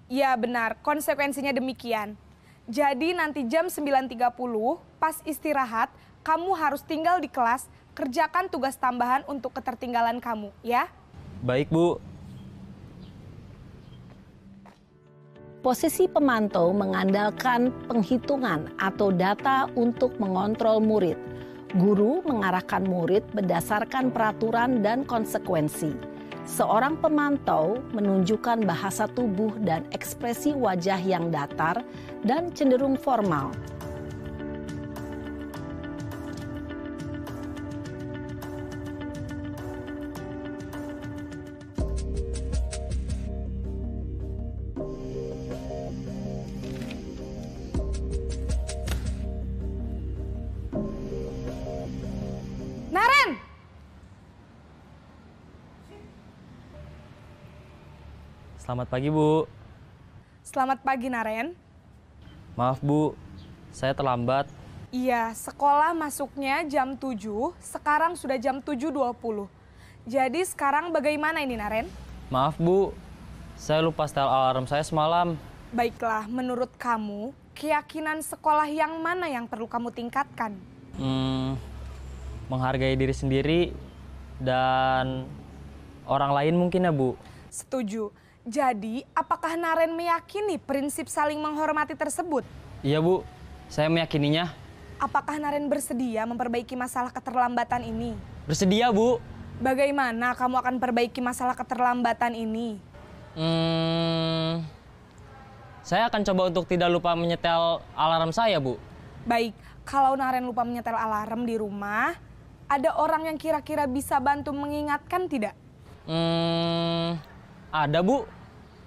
Iya, benar. Konsekuensinya demikian. Jadi nanti jam 9.30 pas istirahat, kamu harus tinggal di kelas, kerjakan tugas tambahan untuk ketertinggalan kamu, ya? Baik, Bu. Posisi pemantau mengandalkan penghitungan atau data untuk mengontrol murid. Guru mengarahkan murid berdasarkan peraturan dan konsekuensi. Seorang pemantau menunjukkan bahasa tubuh dan ekspresi wajah yang datar dan cenderung formal. Naren! Selamat pagi, Bu. Selamat pagi, Naren. Maaf, Bu. Saya terlambat. Iya, sekolah masuknya jam 7, sekarang sudah jam 7.20. Jadi sekarang bagaimana ini, Naren? Maaf, Bu. Saya lupa setel alarm saya semalam. Baiklah, menurut kamu, keyakinan sekolah yang mana yang perlu kamu tingkatkan? Menghargai diri sendiri dan orang lain mungkin ya, Bu. Setuju. Jadi, apakah Naren meyakini prinsip saling menghormati tersebut? Iya, Bu. Saya meyakininya. Apakah Naren bersedia memperbaiki masalah keterlambatan ini? Bersedia, Bu. Bagaimana kamu akan perbaiki masalah keterlambatan ini? Saya akan coba untuk tidak lupa menyetel alarm saya, Bu. Baik, kalau Naren lupa menyetel alarm di rumah, ada orang yang kira-kira bisa bantu mengingatkan tidak? Ada Bu,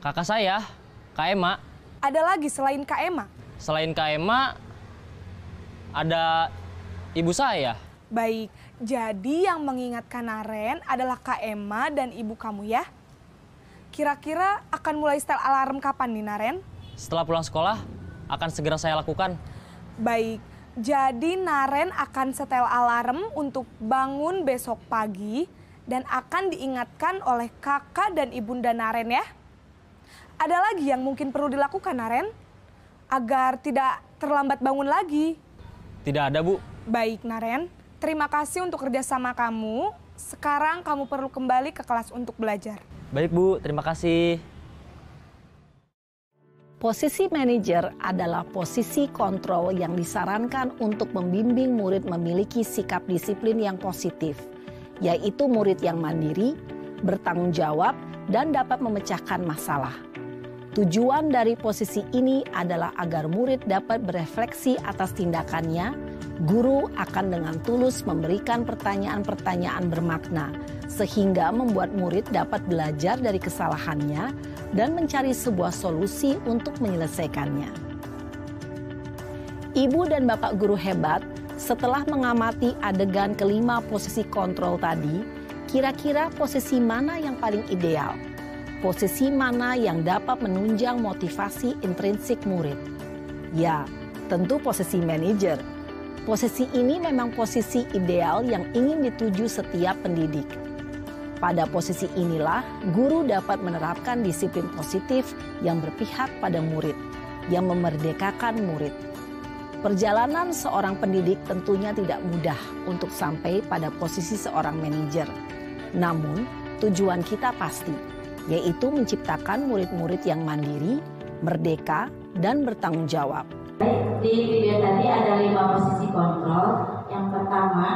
kakak saya, Kak Ema. Ada lagi selain Kak Ema? Selain Kak Ema, ada ibu saya. Baik, jadi yang mengingatkan Naren adalah Kak Ema dan ibu kamu ya? Kira-kira akan mulai setel alarm kapan nih Naren? Setelah pulang sekolah, akan segera saya lakukan. Baik, jadi Naren akan setel alarm untuk bangun besok pagi dan akan diingatkan oleh kakak dan ibunda Naren ya. Ada lagi yang mungkin perlu dilakukan Naren agar tidak terlambat bangun lagi? Tidak ada Bu. Baik Naren, terima kasih untuk kerjasama kamu. Sekarang kamu perlu kembali ke kelas untuk belajar. Baik Bu, terima kasih. Posisi manajer adalah posisi kontrol yang disarankan untuk membimbing murid memiliki sikap disiplin yang positif, yaitu murid yang mandiri, bertanggung jawab, dan dapat memecahkan masalah. Tujuan dari posisi ini adalah agar murid dapat berefleksi atas tindakannya. Guru akan dengan tulus memberikan pertanyaan-pertanyaan bermakna, sehingga membuat murid dapat belajar dari kesalahannya dan mencari sebuah solusi untuk menyelesaikannya. Ibu dan bapak guru hebat, setelah mengamati adegan kelima posisi kontrol tadi, kira-kira posisi mana yang paling ideal? Posisi mana yang dapat menunjang motivasi intrinsik murid? Ya, tentu posisi manajer. Posisi ini memang posisi ideal yang ingin dituju setiap pendidik. Pada posisi inilah, guru dapat menerapkan disiplin positif yang berpihak pada murid, yang memerdekakan murid. Perjalanan seorang pendidik tentunya tidak mudah untuk sampai pada posisi seorang manajer. Namun, tujuan kita pasti, yaitu menciptakan murid-murid yang mandiri, merdeka, dan bertanggung jawab. Di video tadi ada 5 posisi kontrol. Yang pertama,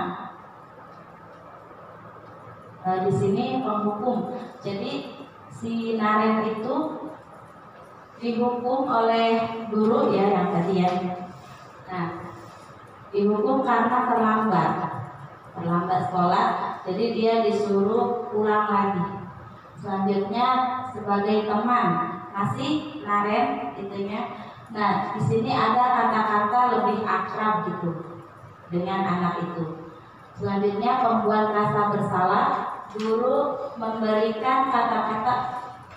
di sini penghukum. Jadi si Naren itu dihukum oleh guru ya yang tadi ya. Nah, dihukum karena terlambat sekolah. Jadi dia disuruh pulang lagi. Selanjutnya sebagai teman masih Naren itunya. Nah, di sini ada kata-kata lebih akrab gitu dengan anak itu. Selanjutnya pembuat rasa bersalah, guru memberikan kata-kata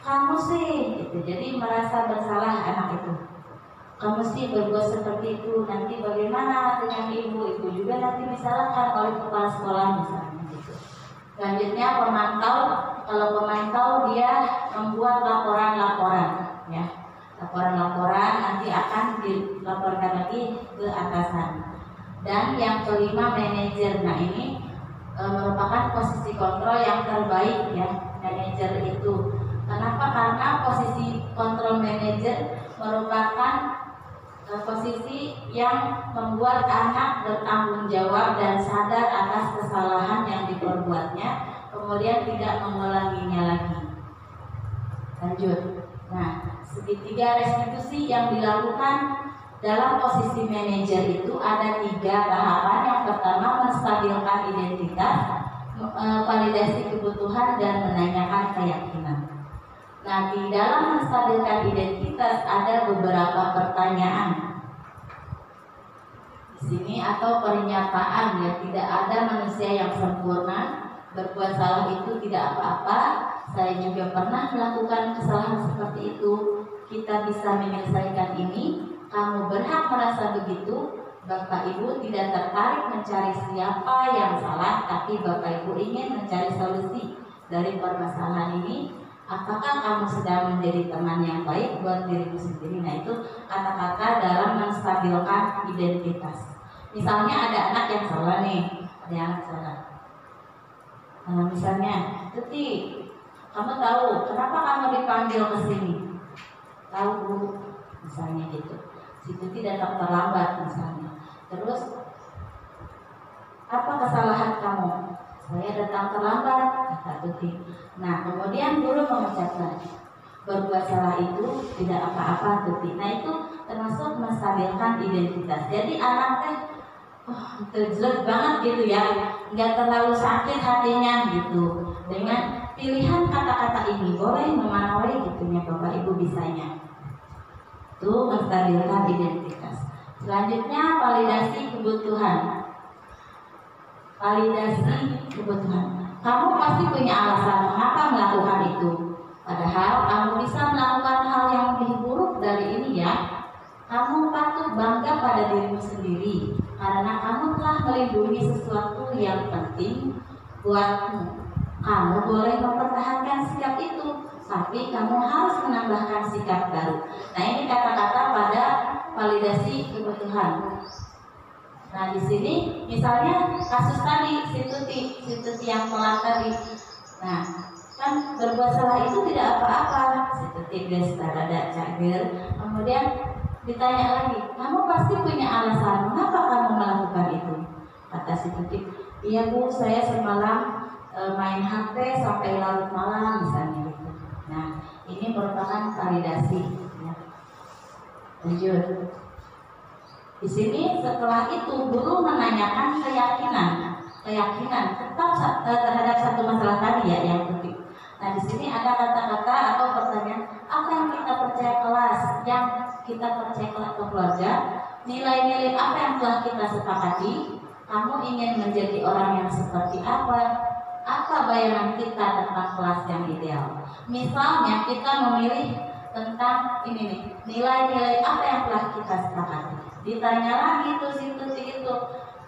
kamu sih gitu. Jadi merasa bersalah anak itu. Kamu sih berbuat seperti itu, nanti bagaimana dengan ibu juga nanti disalahkan oleh kepala sekolah misalnya gitu. Selanjutnya pemantau, kalau pemantau dia membuat laporan-laporan ya. Laporan-laporan nanti akan dilaporkan lagi ke atasan. Dan yang kelima manajer. Nah ini merupakan posisi kontrol yang terbaik ya manajer itu. Kenapa? Karena posisi kontrol manajer merupakan posisi yang membuat anak bertanggung jawab dan sadar atas kesalahan yang diperbuatnya, kemudian tidak mengulanginya lagi. Lanjut. Nah, segitiga restitusi yang dilakukan dalam posisi manajer itu ada 3 tahapan. Yang pertama menstabilkan identitas, validasi kebutuhan, dan menanyakan keyakinan. Nah, di dalam menstabilkan identitas ada beberapa pertanyaan di sini atau pernyataan ya, tidak ada manusia yang sempurna, berbuat salah itu tidak apa-apa. Saya juga pernah melakukan kesalahan seperti itu. Kita bisa menyelesaikan ini. Kamu berhak merasa begitu. Bapak Ibu tidak tertarik mencari siapa yang salah, tapi Bapak Ibu ingin mencari solusi dari permasalahan ini. Apakah kamu sedang menjadi teman yang baik buat dirimu sendiri? Nah, itu kata-kata dalam menstabilkan identitas. Misalnya ada anak yang salah nih, ada anak salah. Misalnya, Tuti, kamu tahu kenapa kamu dipanggil ke sini? Tahu Bu, misalnya gitu. Si Tuti datang terlambat misalnya. Terus, apa kesalahan kamu? Saya datang terlambat, kata Tuti. Nah, kemudian guru mengucapkan, berbuat salah itu tidak apa-apa tuti. Nah itu termasuk menstabilkan identitas. Jadi anak teh jelek banget gitu ya, nggak terlalu sakit hatinya gitu. Dengan pilihan kata-kata ini boleh memanoi gitunya Bapak Ibu bisanya. Itu menstabilkan identitas. Selanjutnya validasi kebutuhan. Validasi kebutuhan. Kamu pasti punya alasan mengapa melakukan itu. Padahal kamu bisa melakukan hal yang lebih buruk dari ini ya. Kamu patut bangga pada dirimu sendiri karena kamu telah melindungi sesuatu yang penting buatmu. Kamu boleh mempertahankan sikap itu, tapi kamu harus menambahkan sikap baru. Nah ini kata-kata pada validasi kebutuhan. Nah di sini misalnya kasus tadi si Tuti yang telat tadi. Nah kan berbuat salah itu tidak apa-apa. Si Tuti guys rada cager. Kemudian ditanya lagi, kamu pasti punya alasan mengapa kamu melakukan itu? Kata si Tuti, iya Bu, saya semalam main HP sampai larut malam misalnya gitu. Nah ini merupakan validasi. Ya. Lanjut. Di sini setelah itu guru menanyakan keyakinan tetap terhadap satu masalah tadi ya yang penting. Nah di sini ada kata-kata atau pertanyaan apa yang kita percaya kelas, yang kita percaya kelas keluarga, nilai-nilai apa yang telah kita sepakati, kamu ingin menjadi orang yang seperti apa bayangan kita tentang kelas yang ideal. Misalnya kita memilih tentang ini nih, nilai-nilai apa yang telah kita sepakati. Ditanya lagi tuh situ.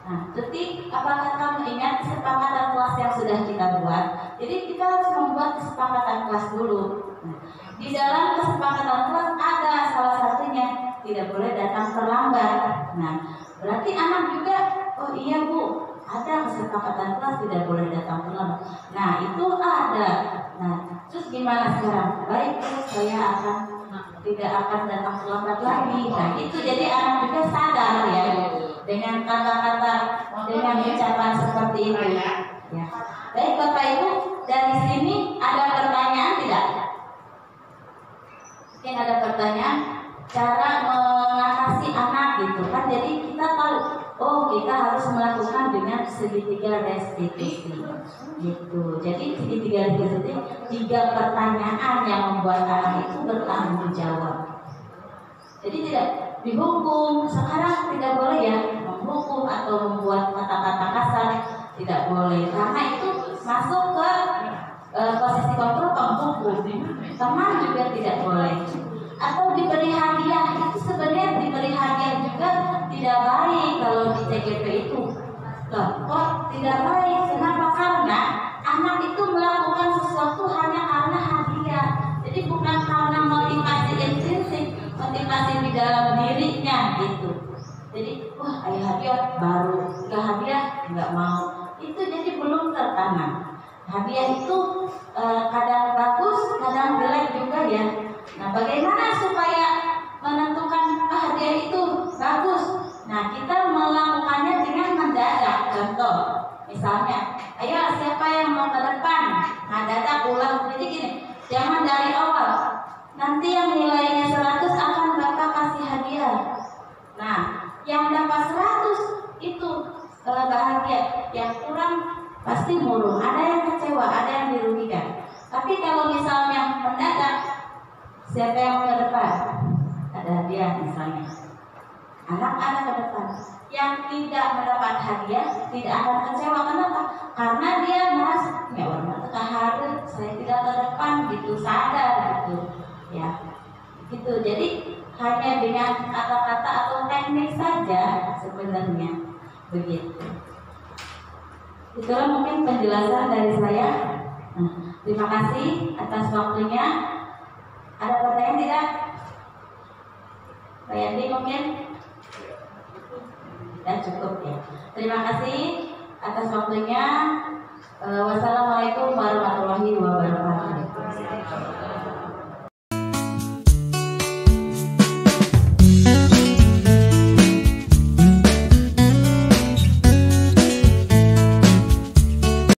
Nah, Tuti, apakah kamu ingat kesepakatan kelas yang sudah kita buat? Jadi kita harus membuat kesepakatan kelas dulu. Nah, di dalam kesepakatan kelas ada salah satunya tidak boleh datang terlambat. Nah, berarti anak juga, oh iya Bu, ada kesepakatan kelas tidak boleh datang terlambat. Nah, itu ada. Nah, terus gimana sekarang? Baik Bu, saya tidak akan datang terlambat lagi. Nah, itu jadi anak juga sadar ya. Dengan kata-kata, dengan ucapan seperti itu. Ya. Baik Bapak Ibu, dari sini ada pertanyaan tidak? Mungkin ada pertanyaan cara mengatasi anak gitu kan. Jadi kita tahu, oh kita harus melakukan dengan segitiga restitusi gitu. Jadi segitiga restitusi 3 pertanyaan yang membuat anak itu bertanggung jawab. Jadi tidak dihukum, sekarang tidak boleh ya menghukum atau membuat kata-kata kasar, tidak boleh karena itu masuk ke posisi kontrol penghukum. Teman juga tidak boleh. Atau diberi hadiah, itu sebenarnya diberi hadiah juga tidak baik kalau di TGP itu. Loh, kok tidak baik? Kenapa? Karena anak itu melakukan sesuatu hanya karena hadiah. Jadi bukan karena motivasi intrinsik, motivasi di dalam dirinya gitu. Jadi, wah ayah hadiah baru, nggak hadiah nggak mau. Itu jadi belum tertanam. Hadiah itu kadang bagus, kadang jelek juga ya. Nah, bagaimana supaya menentukan hadiah itu bagus? Nah, kita melakukannya dengan mendadak. Contoh, misalnya, ayo siapa yang mau ke depan? Nah, dadak ulang. Jadi gini, jangan dari awal. Nanti yang nilainya 100 akan Bapak kasih hadiah. Nah, yang dapat 100 itu bahagia. Yang kurang pasti murung. Ada yang kecewa, ada yang dirugikan. Tapi kalau misalnya mendadak, siapa yang ke depan? Ada hadiah misalnya. Anak-anak ke depan. Yang tidak mendapat hadiah tidak akan kecewa. Kenapa? Karena dia merasa ya orang harus saya tidak ke depan gitu, sadar gitu. Ya, gitu. Jadi hanya dengan kata-kata atau teknik saja sebenarnya begitu. Itulah mungkin penjelasan dari saya. Terima kasih atas waktunya. Ada pertanyaan tidak? Pak Yandi mungkin? Dan cukup ya. Terima kasih atas waktunya. Wassalamualaikum warahmatullahi wabarakatuh.